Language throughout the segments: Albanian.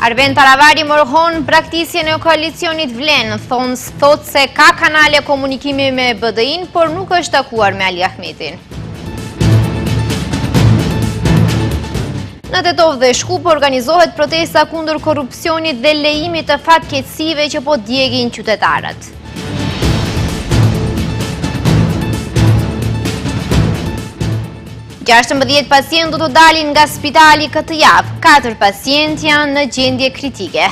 Arben Taravari morhon praktisjen e koalicionit Vlen, thot se ka kanale komunikimi me BDI-n, por nuk është takuar me Ali Ahmetin. Në Tetov dhe Shkup organizohet protesta kundër korrupsionit dhe lejimit të fatkeqësive që po djegin qytetarët. Gjashtëmbëdhjetë pacient do të dalin nga spitali këtë javë, 4 pacient janë në gjendje kritike.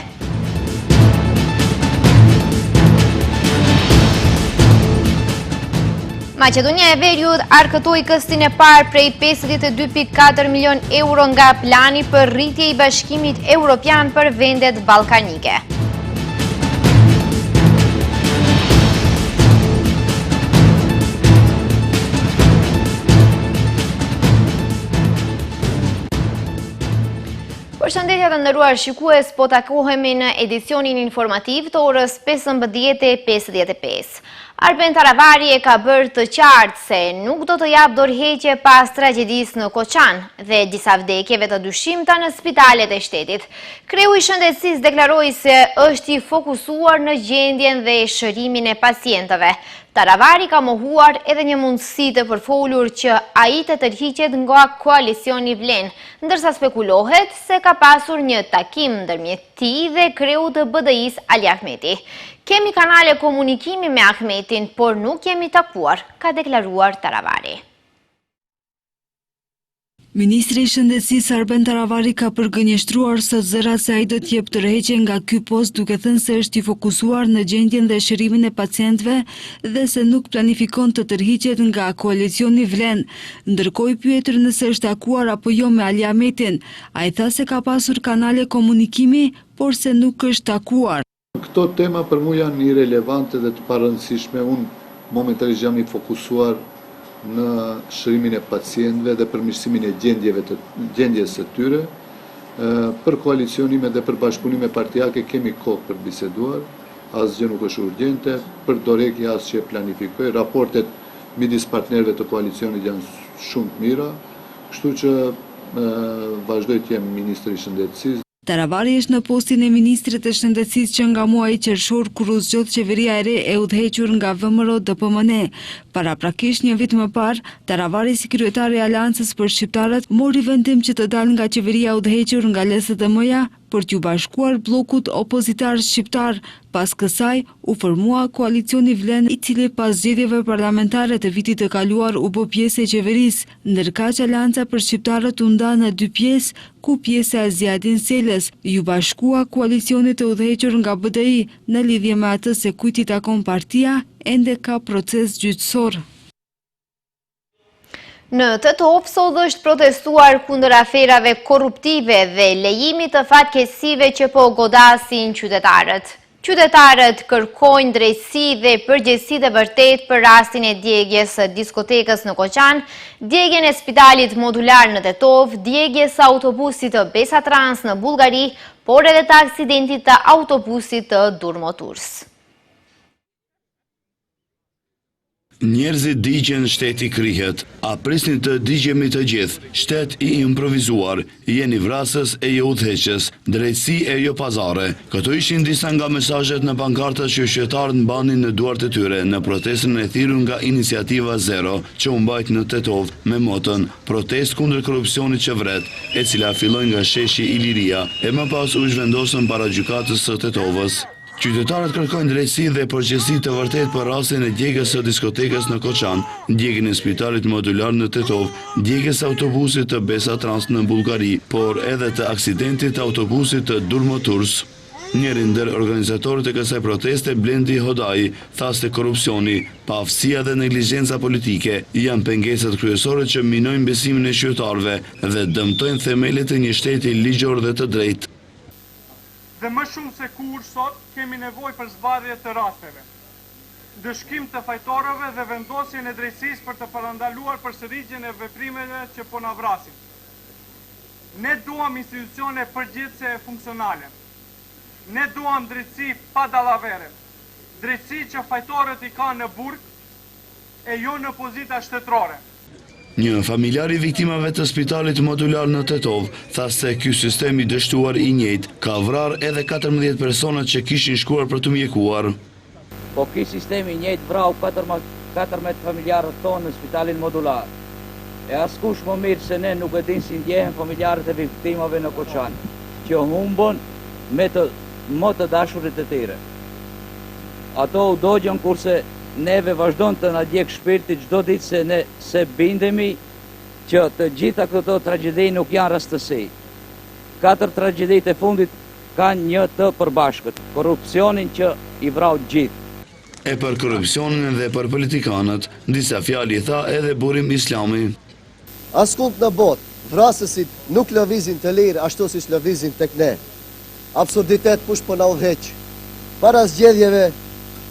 Maqedonia e Veriut arkëtoi këstin e parë prej 52.4 milion euro nga plani për rritje i Bashkimit Evropian për vendet ballkanike. Përshëndetje të nderuar shikues, po takohemi në edicionin informativ të orës 15:55. Arben Taravari e ka bërë të qartë se nuk do të jap dorëheqje pas tragjedisë në Koçan dhe disa vdekjeve të dyshimta në spitalet e shtetit. Kreu i shëndetësisë deklaroi se është i fokusuar në gjendjen dhe shërimin e pacientëve. Taravari ka mohuar edhe një mundësi të përfolur që ai të tërhiqet nga koalicioni Vlen, ndërsa spekulohet se ka pasur një takim ndërmjet tij dhe kreut të BDI-s Ali Ahmeti. Kemi kanale komunikimi me Ahmetin, por nuk jemi takuar, ka deklaruar Taravari. Ministri i Shëndetësisë Arben Taravari ka përgënjeshtruar sot zëra se ai do të jep tërheqje nga ky post, duke thënë se është i fokusuar në gjendjen dhe shërimin e pacientëve dhe se nuk planifikon të tërhiqet nga koalicioni Vlen. Ndërkohë i pyetur nëse është takuar apo jo me Ali Ahmetin, ai tha se ka pasur kanale komunikimi, por se nuk është takuar. Këto tema për mua janë irelevante dhe të parëndësishme. Unë momentalisht jam i fokusuar në shërimin e pacientëve dhe përmirësimin e gjendjes së tyre. Për koalicionime dhe për bashkëpunime partijake kemi kohë për biseduar, asgjë nuk është urgjente, për dorëheqje asgjë planifikoj. Raportet midis partnerëve të koalicionit janë shumë të mira, kështu që vazhdoj të jem ministri i shëndetësisë. Taravari është në postin e ministrit të shëndetësisë që nga muaji qershor kur u zgjodh qeveria e re e udhëhequr nga VMRO DPMN. Paraprakisht një vit më parë, Taravari si kryetari i Aleancës për shqiptarët mori vendim që të dalë nga qeveria e udhëhequr nga LSDM-ja për t'u bashkuar bllokut opozitar shqiptar. Pas kësaj u formua koalicioni Vlen, i cili pas zgjedhjeve parlamentare të vitit të kaluar u bë pjesë e qeverisë, ndërkaq Aleanca për shqiptarët u nda në 2 pjesë, ku pjesa e Zjadin Selës ju bashkua koalicionit të udhëhequr nga BDI. Në lidhje me atë se kujt i takon partia, ende ka proces gjyqësor. Në Tetov sot është protestuar kundër aferave korruptive dhe lejimit të fatkeqësive që po godasin qytetarët. Qytetarët kërkojnë drejtësi dhe përgjegjësi të vërtetë për rastin e djegjes së diskotekës në Koçan, djegjen e spitalit modular në Tetov, djegjes së autobusit të Besatrans në Bullgari, por edhe të aksidentit të autobusit të Durmoturs. Njerëzit digjen shteti krihet, a prisni të digjemi të gjithë, shtet i improvizuar, jeni vrasës e jo udhëheqës, drejtësi e jo pazare. Këto ishin disa nga mesazhet në pankartat që qytetarët mbanin në duart e tyre në protestën e thirrur nga Iniciativa Zero, që u mbajt në Tetov me moton protest kundër korrupsionit që vret, e cila filloi nga sheshi Iliria e më pas u zhvendosën para gjykatës së Tetovës. Qytetarët kërkojnë drejtësi dhe përgjegjësi të vërtetë për rastin e djegjes së diskotekës në Koçan, djegjen e spitalit modular në Tetov, djegjes së autobusit të Besatrans në Bullgari, por edhe të aksidentit të autobusit të Durmoturs. Njëri ndër organizatorët e kësaj proteste, Blendi Hodai, tha se korrupsioni, paaftësia dhe neglizhenca politike janë pengesat kryesore që minojnë besimin e qytetarëve dhe dëmtojnë themelet e një shteti ligjor dhe të drejtë. Dhe më shumë se kur sot kemi nevojë për zbardhje të rasteve, dëshkim të fajtorëve dhe vendosjen e drejtësisë për të parandaluar përsëritjen e veprimeve që po na vrasin. Ne duam institucione përgjithëse e funksionale. Ne duam drejtësi pa dallavere. Drejtësi që fajtorët i kanë në burg e jo në pozita shtetërore. Një familjar i viktimave të spitalit modular në Tetov tha se ky sistem i dështuar i njëjtë ka vrarë edhe 14 personat që kishin shkuar për të mjekuar. Po ky sistemi i njëjtë vrau 14 familjarët tonë në spitalin modular. E askush më mirë se ne nuk e din si ndjehen familjarët e viktimave në Koçan, që humbon me më të dashurit e tyre. Ato u dogjën kurse neve vazhdon të na djeg shpirti çdo ditë se bindemi që të gjitha këto tragjedi nuk janë rastësi. 4 tragjeditë e fundit kanë një të përbashkët, korrupsionin që i vrau gjithë. E për korrupsionin dhe për politikanët, disa fjalë i tha edhe Burim Islami. Askund në botë, vrasësit nuk lëvizin të lirë ashtu si lëvizin tek ne. Absurditet kush po na udhëheq. Para zgjedhjeve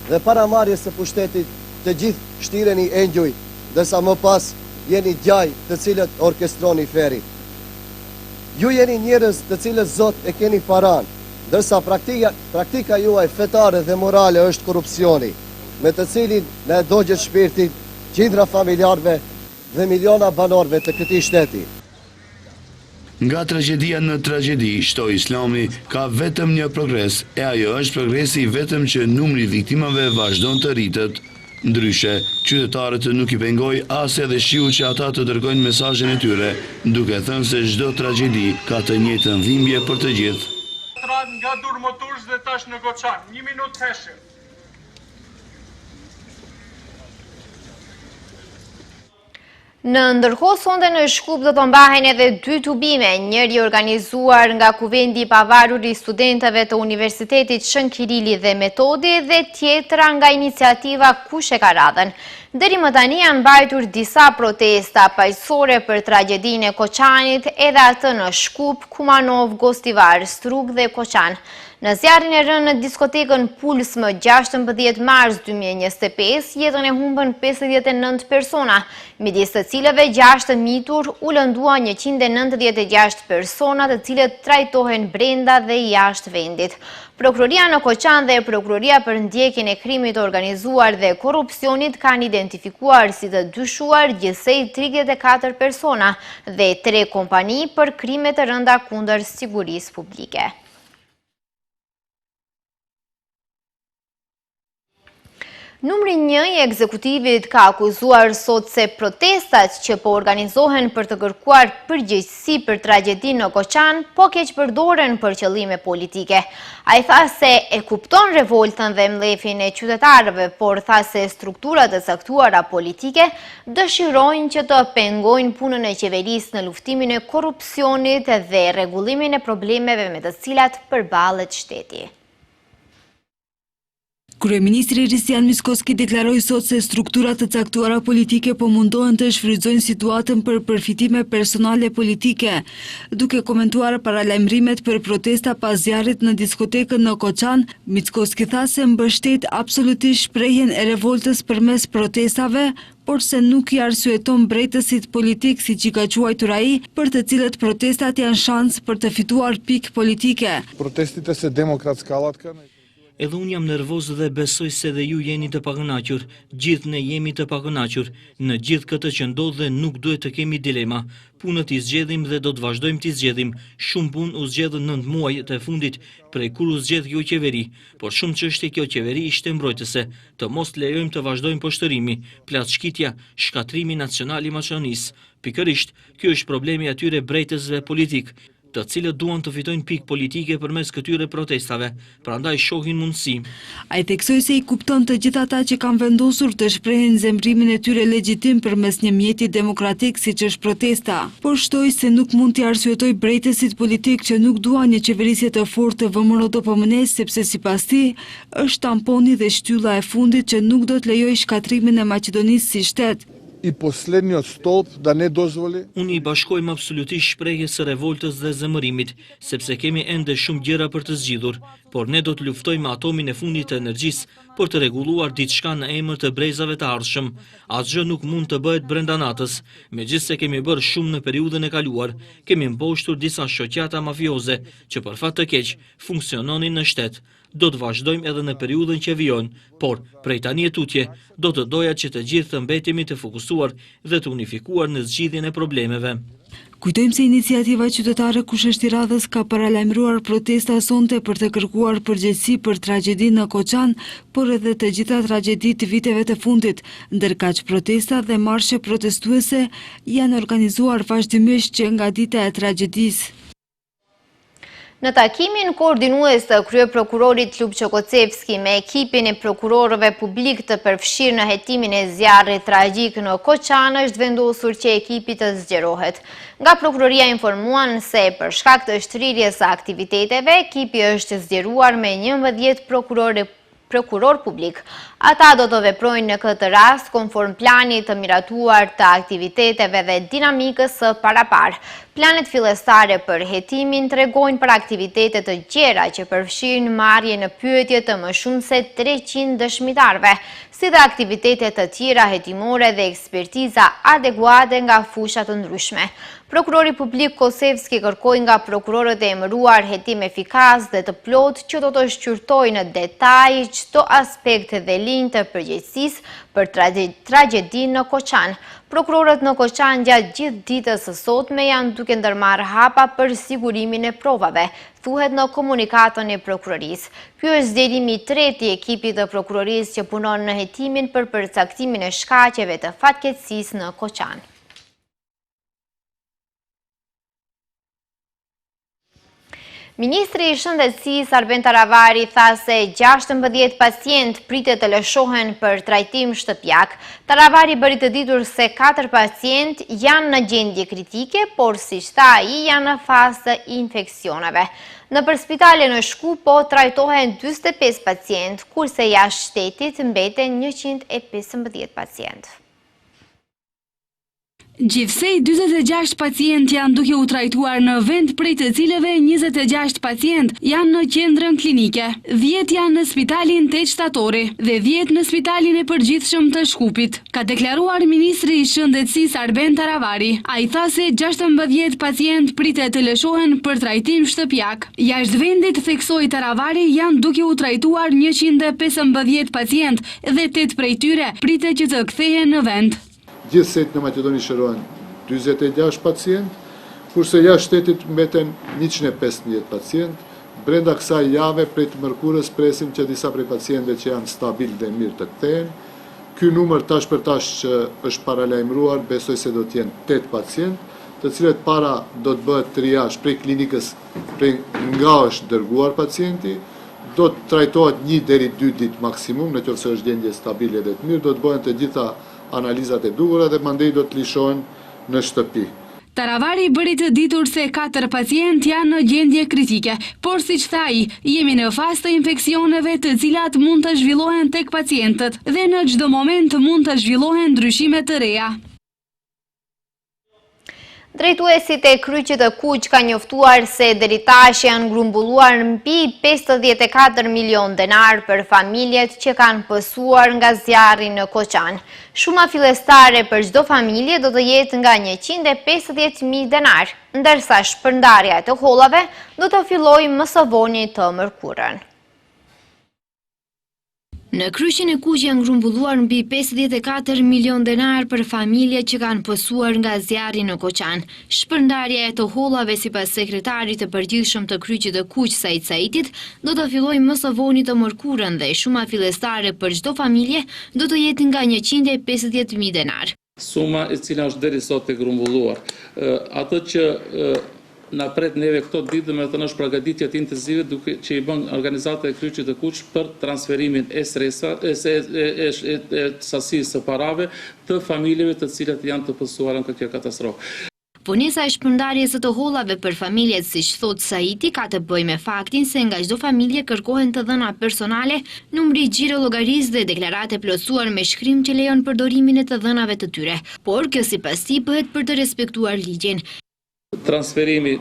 dhe para marrjes së pushtetit, të gjithë shtireni engjuj, ndërsa më pas jeni gjaj të cilët orkestroni ferit. Ju jeni njerëz të cilët Zot e keni paran, ndërsa praktika juaj fetare dhe morale është korrupsioni, me të cilin ne dogjet shpirtin qindra familjarëve dhe miliona banorëve të këtij shteti. Nga tragjedia në tragjedi, shtoi Islami, ka vetëm një progres, e ajo është progresi vetëm që numri i viktimave vazhdon të rritet. Ndryshe, qytetarët nuk i pengoj as edhe shiu që ata të dërgojnë mesazhin e tyre, duke thënë se çdo tragjedi ka të njëjtën dhimbje për të gjithë. Nga Durmotush dhe tash në Koçan, 1 minutë heshe. Në ndërkohë sonde në Shkup do të mbahen edhe 2 tubime, njëri organizuar nga Kuvendi i Pavarur i Studentëve të Universitetit Shën Kirili dhe Metodi dhe tjetra nga iniciativa Kush e ka radhën. Deri më tani janë mbajtur disa protesta paqësore për tragjedinë e Koçanit, edhe atë në Shkup, Kumanov, Gostivar, Strug dhe Koçan. Në zjarrin e rënë në diskotekën Puls më 16 mars 2025, jetën e humbën 59 persona, midis të cilëve 6 mitur, u lënduan 196 persona të cilët trajtohen brenda dhe jashtë vendit. Prokuroria në Koçan dhe Prokuroria për ndjekjen e krimit të organizuar dhe korrupsionit kanë identifikuar si të dyshuar gjithsej 34 persona dhe 3 kompani për krime të rënda kundër sigurisë publike. Numri 1 i ekzekutivit ka akuzuar sot se protestat që po organizohen për të kërkuar përgjegjësi për tragjedinë në Koçan po keq përdoren për qëllime politike. Ai tha se e kupton revoltën dhe mbledhjen e qytetarëve, por tha se strukturat e caktuara politike dëshirojnë që të pengojnë punën e qeverisë në luftimin e korrupsionit dhe rregullimin e problemeve me të cilat përballet shteti. Kryeministri Ristian Miskoski deklaroi sot se strukturat të caktuara politike po mundohen të shfrytëzojnë situatën për përfitime personale politike. Duke komentuar paralajmërimet për protesta pas zjarrit në diskotekën në Koçan, Miskoski tha se mbështet absolutisht shprehjen e revoltës përmes protestave, por se nuk i arsyeton brejtësit politik siç i ka quajtur ai, për të cilët protestat janë shans për të fituar pikë politike. Protestите se demokratska alatka. Edhe unë jam nervoz dhe besoj se dhe ju jeni të pakënaqur, gjithë ne jemi të pakënaqur, në gjithë këtë që ndodh dhe nuk duhet të kemi dilema. Punët i zgjedhim dhe do të vazhdojmë t'i zgjedhim. Shumë punë u zgjedhën 9 muaj të fundit prej kur u zgjedh kjo qeveri, por shumë çështje kjo qeveri ishte mbrojtëse, të mos lejojmë të vazhdojmë poshtërimi, plaçshkitja, shkatrimi nacional i Maqedonisë. Pikërisht, ky është problemi atyre brejtësve politik, të cilët duan të fitojnë pikë politike përmes këtyre protestave, prandaj shohin mundësi. Ai theksoi se i kupton të gjithë ata që kanë vendosur të shprehin zemrimin e tyre legjitim përmes një mjeti demokratik siç është protesta, por shtoi se nuk mund t'i arsyetoj brejtësit politik që nuk duan një qeverisje të fortë të VMRO-DPMN, sepse sipas tij është tamponi dhe shtylla e fundit që nuk do të lejojë shkatrimin e Maqedonisë si shtet. I poslednjot stolp da ne dozvoli. Unë i bashkojmë absolutisht shprehjes së revoltës dhe zemërimit, sepse kemi ende shumë gjëra për të zgjidhur, por ne do të luftojmë atomin e fundit të energjisë për të rregulluar diçka në emër të brezave të ardhshëm. Asgjë nuk mund të bëhet brenda natës. Megjithse kemi bërë shumë në periudhën e kaluar, kemi mposhtur disa shoqata mafioze që për fat të keq funksiononin në shtet. do të vazhdojmë edhe në periudhën që vijon, por prej tani e tutje do të doja që të gjithë të mbetemi të fokusuar dhe të unifikuar në zgjidhjen e problemeve. Kujtojmë se iniciativa qytetare Kusheshti Radhës ka paralajmëruar protesta sonte për të kërkuar përgjegjësi për tragjedinë në Koçan, por edhe të gjitha tragjeditë të viteve të fundit, ndërkaq protesta dhe marshe protestuese janë organizuar vazhdimisht që nga dita e tragjedisë. Në takimin koordinues të kryeprokurorit Lupço Kocevski me ekipin e prokurorëve publik të përfshirë në hetimin e zjarrit tragjik në Koçan është vendosur që ekipi të zgjerohet. Nga prokuroria informuan se për shkak të shtrirjes së aktiviteteve, ekipi është zgjeruar me 11 prokuror publik. Ata do të veprojnë në këtë rast konform planit të miratuar të aktiviteteve dhe dinamikës së parapar. Planet fillestare për hetimin tregojnë për aktivitetet të gjera që përfshin marrje në pyetje të më shumë se 300 dëshmitarve, si dhe aktivitetet të tjera hetimore dhe ekspertiza adekuate nga fusha të ndryshme. Prokurori publik Kocevski kërkoi nga prokurorët e emëruar hetim efikas dhe të plot që do të shqyrtojnë në detaj çdo aspekt dhe linjë të përgjegjësisë për tragjedinë në Koçan. Prokurorët në Koçan gjatë gjithë ditës së sotme janë duke ndërmarrë hapa për sigurimin e provave, thuhet në komunikatën e prokurorisë. Ky është zgjerimi i tretë i ekipit të prokurorisë që punon në hetimin për përcaktimin e shkaqeve të fatkeqësisë në Koçan. Ministri i Shëndetësisë Arben Taravari tha se 16 pacient pritet të lëshohen për trajtim shtëpiak. Taravari bëri të ditur se 4 pacient janë në gjendje kritike, por siç tha ai janë në fazë të infeksioneve. Nëpër spitale në Shkupo trajtohen 45 pacient, kurse jashtë shtetit mbeten 115 pacient. Gjithsej 46 pacient janë duke u trajtuar në vend, prej të cilëve 26 pacient janë në qendrën klinike, 10 janë në spitalin Teq Shtatori dhe 10 në spitalin e përgjithshëm të Shkupit, ka deklaruar Ministri i Shëndetësisë Arben Taravari. Ai tha se 16 pacient pritet të lëshohen për trajtim shtëpiak. Jashtë vendit, theksoi Taravari, janë duke u trajtuar 115 pacient dhe 8 prej tyre pritet që të kthehen në vend. Gjithsej në Maqedoni shërohen 46 pacient, kurse jashtë shtetit mbeten 115 pacient. Brenda kësaj jave prej të mërkurës presim që disa prej pacientëve që janë stabil dhe mirë të kthehen. Ky numër tash për tash që është paralajmëruar, besoj se do të jenë 8 pacient, të cilët para do të bëhet triazh prej klinikës nga është dërguar pacienti, do të trajtohet 1 deri 2 ditë maksimum, nëse është gjendje stabile dhe të mirë, do të bëhen të gjitha analizat e duhura dhe mandej do të lishohen në shtëpi. Taravari bëri të ditur se 4 pacient janë në gjendje kritike, por siç tha ai, jemi në fazë të infeksioneve të cilat mund të zhvillohen tek pacientët dhe në çdo moment mund të zhvillohen ndryshime të reja. Drejtuesit e Kryqit të Kuq ka njoftuar se deri tash janë grumbulluar mbi 54 milion denar për familjet që kanë pësuar nga zjarri në Koçan. Shuma fillestare për çdo familje do të jetë nga 150.000 denar, ndërsa shpërndarja e të hollave do të fillojë më së voni të mërkurën. Në Kryqin e Kuq janë grumbulluar mbi 54 milion denar për familje që kanë pësuar nga zjarri në Koçan. Shpërndarja e të hollave sipas sekretarit të përgjithshëm të Kryqit të Kuq Said Saitit do të fillojë më së voni të mërkurën dhe shuma fillestare për çdo familje do të jetë nga 150.000 denar. Suma e cila është deri sot e grumbulluar. Ato që na pret neve këto ditë, me të është përgatitjet intensive duke që i bën organizata e Kryqit të Kuq për transferimin e sasisë së parave të familjeve të cilat janë të pësuara në këtë katastrofë. Punesa e shpërndarjes së të hollave për familjet, siç thot Saiti, ka të bëjë me faktin se nga çdo familje kërkohen të dhëna personale, numri xhiro llogarisë dhe deklarate plotësuar me shkrim që lejon përdorimin e të dhënave të tyre. Por kjo sipas tij bëhet për të respektuar ligjin. Transferimi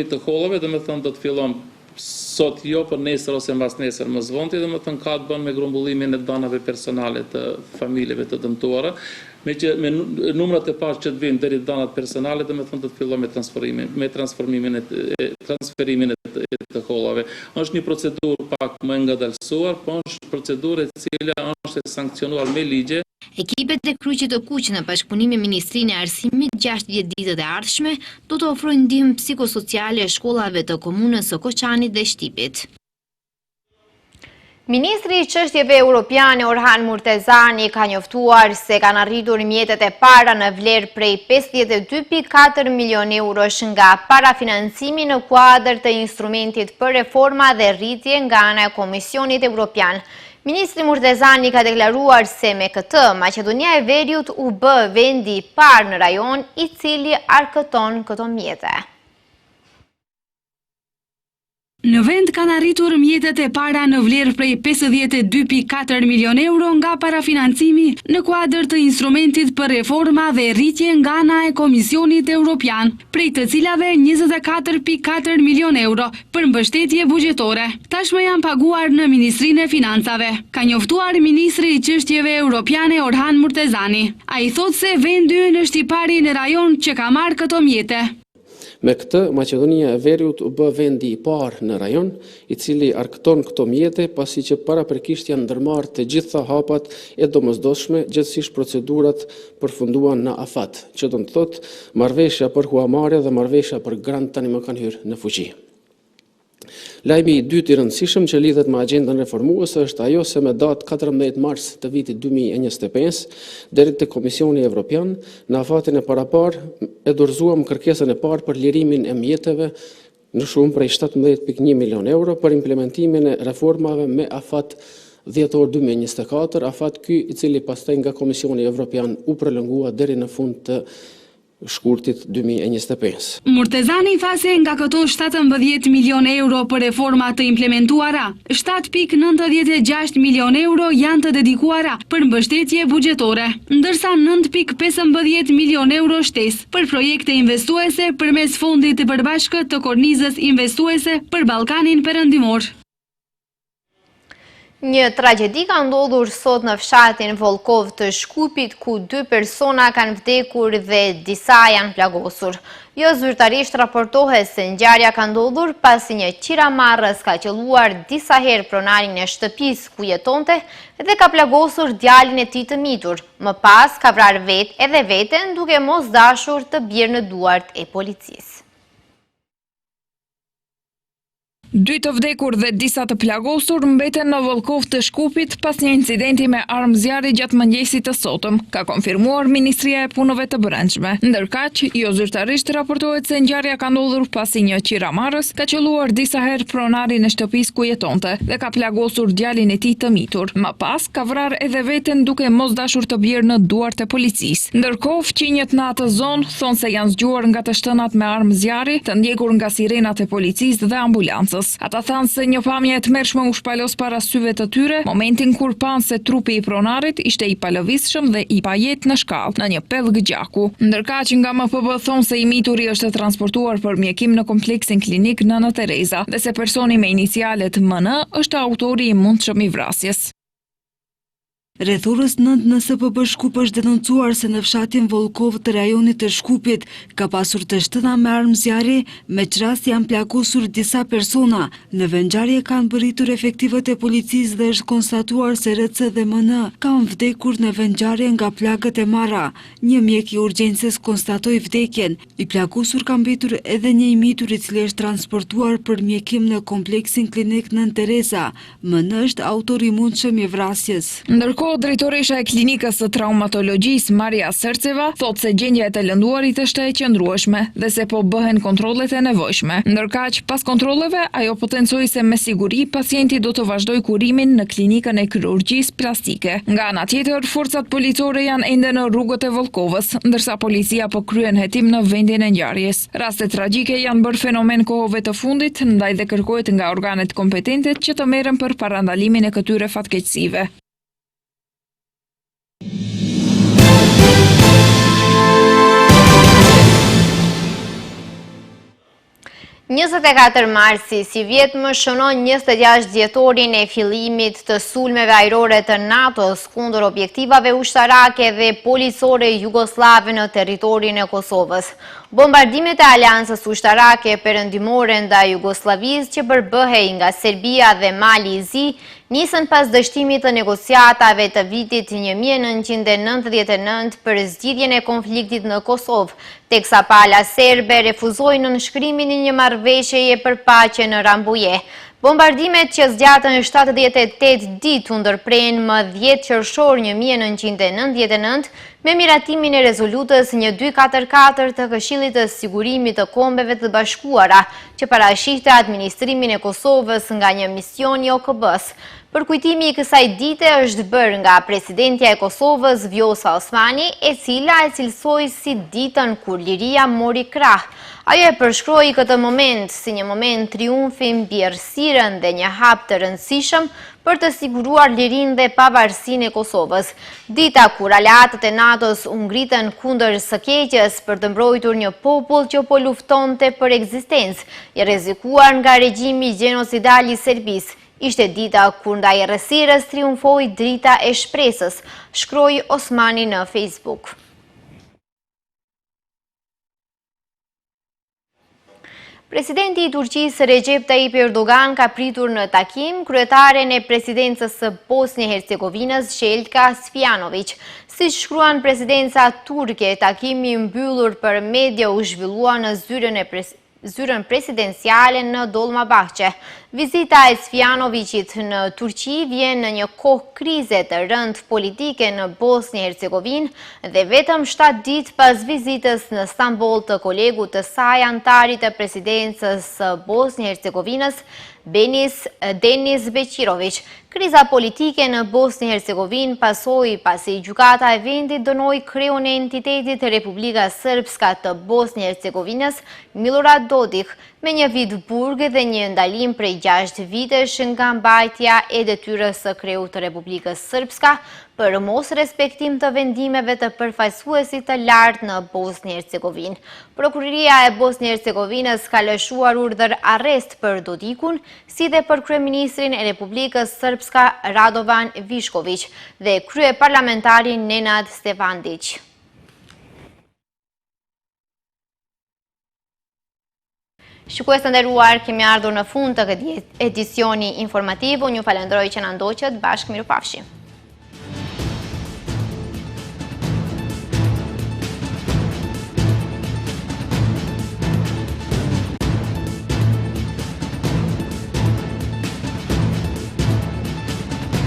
të hollave, domethënë do të fillon sot jo, për nesër ose mbas nesër më zvonti, domethënë ka të bën me grumbullimin e dhënave personale të familjeve të dëmtuara, me numrat e parë që të vinë deri dhënat personale, domethënë do të fillon me transferimin e të hollave. Është një procedurë pak më ngadalësuar, po është procedurë e cila është e sankcionuar me ligje. Ekipet e kryqit të kuq në bashkëpunim me Ministrinë e Arsimit 60 ditët e ardhshme do të ofrojnë ndihmë psikosociale shkollave të komunës së Koçanit dhe Shtipit. Ministri i çështjeve europiane Orhan Murtezani ka njoftuar se kanë arritur mjetet e para në vlerë prej 52.4 milion eurosh nga parafinancimi në kuadër të instrumentit për reforma dhe rritje nga ana e Komisionit Evropian. Ministri Murtezani ka deklaruar se me këtë Maqedonia e Veriut u bë vendi i parë në rajon i cili arkëton këto mjete. Në vend kanë arritur mjetet e para në vlerë prej 52.4 milion euro nga parafinancimi në kuadër të instrumentit për reforma dhe rritje nga ana e Komisionit Evropian, prej të cilave 24.4 milion euro për mbështetje buxhetore. Tashmë janë paguar në Ministrinë e Financave, ka njoftuar Ministri i Çështjeve Europiane Orhan Murtezani. Ai thotë se vendi ynë është i pari në rajon që ka marrë këto mjete. Me këtë, Maqedonia e Veriut u bë vendi i parë në rajon, i cili arkton këto mjete, pasi që paraprekisht janë ndërmarrë të gjitha hapat e domosdoshme, gjithsesi procedurat përfunduan në afat, që do të thotë marrëveshja për huamarrje dhe marrëveshja për grant tani më kanë hyrë në fuqi. Lajmi i dytë i rëndësishëm që lidhet me agjendën reformuese është ajo se me datë 14 mars të vitit 2025 deri te Komisioni Evropian në afatin e parapar e dorëzuam kërkesën e parë për lirimin e mjeteve në shumë prej 17.1 milion euro për implementimin e reformave me afat dhjetor 2024, afat ky i cili pastaj nga Komisioni Evropian u prolongua deri në fund të shkurtit 2025. Murtezani tha se nga këto 17 milion euro për reforma të implementuara, 7.96 milion euro janë të dedikuara për mbështetje buxhetore, ndërsa 9.15 milion euro shtesë për projekte investuese përmes fondit të përbashkët të kornizës investuese për Ballkanin Perëndimor. Një tragjedi ka ndodhur sot në fshatin Volkov të Shkupit, ku 2 persona kanë vdekur dhe disa janë plagosur. Jo zyrtarisht raportohet se ngjarja ka ndodhur pasi një qiramarrës ka qelluar disa herë pronarin e shtëpisë ku jetonte dhe ka plagosur djalin e tij të mitur. Më pas ka vrarë edhe veten duke mos dashur të bjerë në duart e policisë. 2 të vdekur dhe disa të plagosur mbeten në Volkov të Shkupit pas një incidenti me armë zjarri gjatë mëngjesit të sotëm, ka konfirmuar Ministria e Punëve të Brendshme. Ndërkaq, jo zyrtarisht raportohet se ngjarja ka ndodhur pasi një qiramarrës ka qelluar disa herë pronarin e shtëpisë ku jetonte dhe ka plagosur djalin e tij të mitur. Më pas ka vrarë edhe veten duke mos dashur të bjerë në duart e policisë. Ndërkohë, fqinjet në atë zonë thonë se janë zgjuar nga të shtënat me armë zjarri, të ndjekur nga sirenat e policisë dhe ambulancës. Ata thanë se një pamje e tmerrshme u shpalos para syve të tyre, momentin kur panë se trupi i pronarit ishte i palëvizshëm dhe i pajet në shkallë në një pellg gjaku. Ndërkaq nga MPB thonë se i mituri është transportuar për mjekim në kompleksin klinik Nana Tereza dhe se personi me inicialet MN është autori i mundshëm i vrasjes. Rreth orës 9 në SPB Shkup është denoncuar se në fshatin Volkov të rajonit të Shkupit ka pasur të shtëna me armë zjarri, me qrast janë plagosur disa persona. Në vendngjarje kanë bëritur efektivët e policisë dhe është konstatuar se RC dhe MN kanë vdekur në vendngjarje nga plagët e marra. Një mjek i urgjencës konstatoi vdekjen. I plagosur ka mbetur edhe një i mitur i cili është transportuar për mjekim në kompleksin klinik Nën Tereza. MN është autor i mundshëm i vrasjes. Drejtoresha e klinikës së traumatologjisë Maria Serceva thotë se gjendja e të lënduarit është e qëndrueshme dhe se po bëhen kontrollet e nevojshme. Ndërkaq, pas kontrolleve, ajo potencoi se me siguri pacienti do të vazhdoj kurimin në klinikën e kirurgjisë plastike. Nga ana tjetër, forcat policore janë ende në rrugët e Volkovës, ndërsa policia po kryen hetim në vendin e ngjarjes. Raste tragjike janë bërë fenomen kohëve të fundit, ndaj dhe kërkohet nga organet kompetente që të merren për parandalimin e këtyre fatkeqësive. 24 marsi, si vjetë më shënon 26 dhjetorin e fillimit të sulmeve ajrore të NATO-s kundër objektivave ushtarake dhe policore jugoslave në territorin e Kosovës. Bombardimet e Aleancës Ushtarake Perëndimore ndaj Jugosllavisë që përbëhej nga Serbia dhe Mali i Zi nisën pas dështimit të negociatave të vitit 1999 për zgjidhjen e konfliktit në Kosovë, teksa pala serbe refuzoi nënshkrimin e një marrëveshjeje për paqe në Rambuje. Bombardimet që zgjatën 78 ditë u ndërprerën më 10 qershor 1999 me miratimin e rezolutës 1244 të Këshillit të Sigurimit të Kombeve të Bashkuara, që parashihte administrimin e Kosovës nga një mision i OKB-s. Përkujtimi i kësaj dite është bërë nga presidentja e Kosovës Vjosa Osmani, e cila e cilësoi si ditën kur liria mori krah. Ajo e përshkroi këtë moment si një moment triumfi mbi errësirën dhe një hap të rëndësishëm për të siguruar lirinë dhe pavarësinë e Kosovës. Dita kur aleatët e NATO-s u ngritën kundër së keqes për të mbrojtur një popull që po luftonte për ekzistencë, i rrezikuar nga regjimi gjenocidal i Serbisë. Ishte dita kur ndaj errësirës triumfoi drita e shpresës, shkroi Osmani në Facebook. Presidenti i Turqisë Recep Tayyip Erdogan ka pritur në takim kryetaren e presidencës së Bosnjë-Hercegovinës Shelka Sfjanović. Si shkruan presidenca turke, takimi i mbyllur për media u zhvillua në zyrën presidenciale në Dolmabahçe. Vizita e Sfjanovićit në Turqi vjen në një kohë krize të rëndë politike në Bosnjë-Hercegovinë dhe vetëm 7 ditë pas vizitës në Stamboll të kolegut të saj antarit të presidencës së Bosnjë-Hercegovinës, Denis Beqirović. Kriza politike në Bosnjë-Hercegovinë pasoi pasi gjykata e vendit dënoi kreun e entitetit Republika Srpska të Bosnjë-Hercegovinës, Milorad Dodik, me një vit burg dhe një ndalim prej 6 vitesh nga mbajtja e detyrës së kreut të Republikës Srpska për mos respektim të vendimeve të përfaqësuesit të lartë në Bosnjë-Hercegovinë. Prokuroria e Bosnjë-Hercegovinës ka lëshuar urdhër arrest për Dodikun, si dhe për kryeministrin e Republikës Srpska Radovan Višković dhe kryeparlamentarin Nenad Stevandić. Shikues të nderuar, kemi ardhur në fund të këtij edicioni informativ. Unë ju falenderoj që na ndoqët. Bashkë mirupafshim.